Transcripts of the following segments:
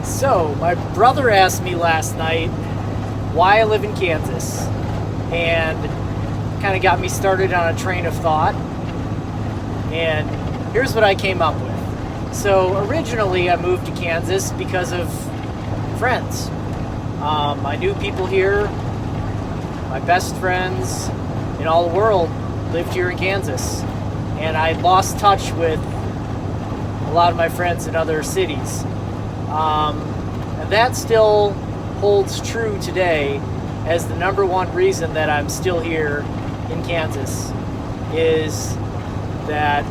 So, my brother asked me last night why I live in Kansas, and kind of got me started on a train of thought. And here's what I came up with. So, originally, I moved to Kansas because of friends. I knew people here. My best friends in all the world lived here in Kansas, and I lost touch with a lot of my friends in other cities. And that still holds true today as the number one reason that I'm still here in Kansas, is that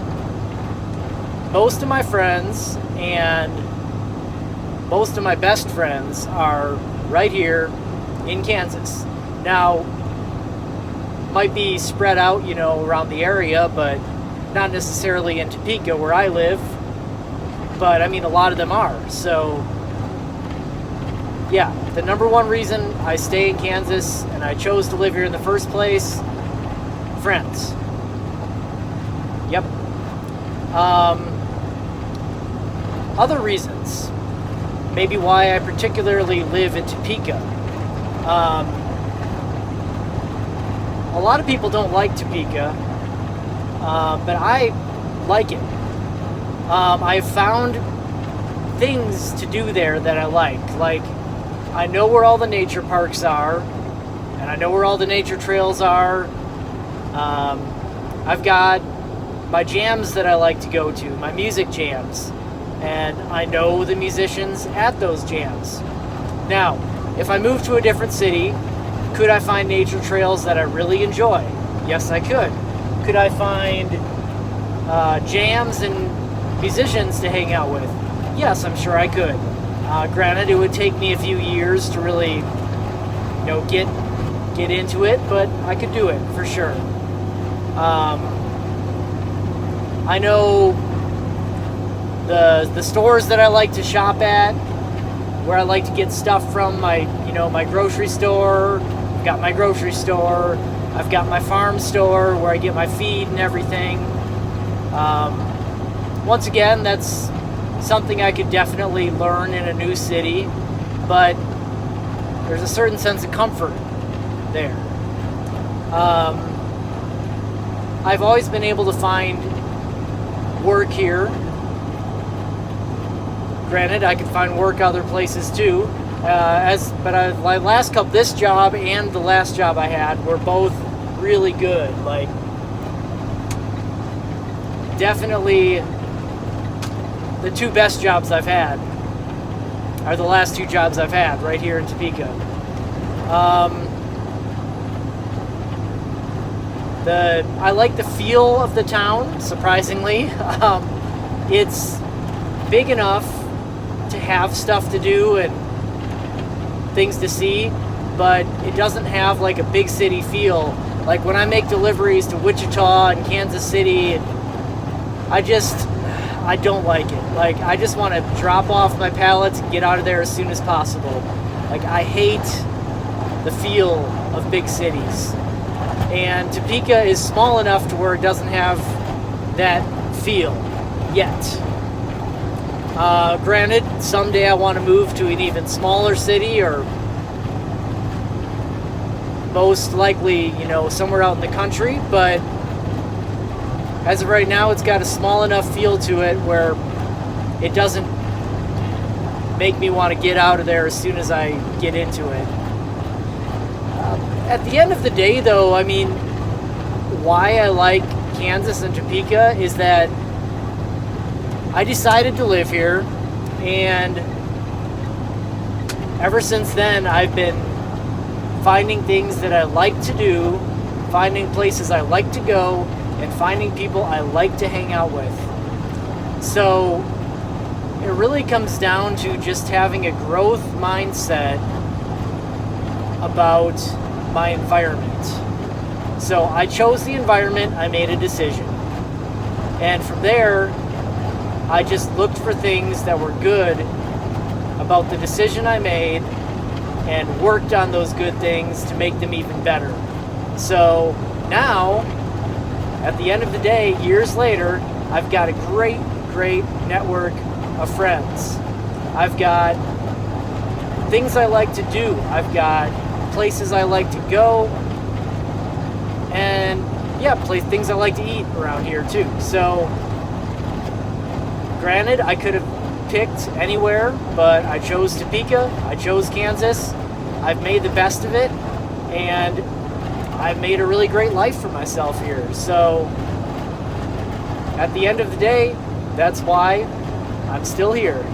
most of my friends and most of my best friends are right here in Kansas. Now, might be spread out, around the area, but not necessarily in Topeka where I live. But I mean, a lot of them are. So yeah, the number one reason I stay in Kansas and I chose to live here in the first place, friends. Yep. Other reasons, maybe why I particularly live in Topeka. A lot of people don't like Topeka, but I like it. I've found things to do there that I like. Like, I know where all the nature parks are, and I know where all the nature trails are. I've got my jams that I like to go to, my music jams, and I know the musicians at those jams. Now, if I move to a different city, could I find nature trails that I really enjoy? Yes, I could. Could I find jams and musicians to hang out with? Yes, I'm sure I could. Granted, it would take me a few years to really, get into it, but I could do it for sure. I know the stores that I like to shop at, where I like to get stuff from, my grocery store. I've got my grocery store. I've got my farm store where I get my feed and everything. Once again, that's something I could definitely learn in a new city, but there's a certain sense of comfort there. I've always been able to find work here. Granted, I could find work other places too. My last couple, this job and the last job I had, were both really good. Like, definitely the two best jobs I've had are the last two jobs I've had right here in Topeka. I like the feel of the town, surprisingly. It's big enough to have stuff to do and things to see, but it doesn't have like a big city feel. Like when I make deliveries to Wichita and Kansas City, I don't like it. Like, I just want to drop off my pallets and get out of there as soon as possible. Like, I hate the feel of big cities. And Topeka is small enough to where it doesn't have that feel yet. Granted, someday I want to move to an even smaller city, or most likely, somewhere out in the country, but as of right now, it's got a small enough feel to it where it doesn't make me want to get out of there as soon as I get into it. At the end of the day, though, I mean, why I like Kansas and Topeka is that I decided to live here, and ever since then, I've been finding things that I like to do, finding places I like to go, and finding people I like to hang out with. So it really comes down to just having a growth mindset about my environment. So I chose the environment, I made a decision. And from there, I just looked for things that were good about the decision I made and worked on those good things to make them even better. So now, at the end of the day, years later, I've got a great network of friends. I've got things I like to do. I've got places I like to go, and yeah, things I like to eat around here too. So, granted, I could have picked anywhere, but I chose Topeka, I chose Kansas. I've made the best of it, and I've made a really great life for myself here. So, at the end of the day, that's why I'm still here.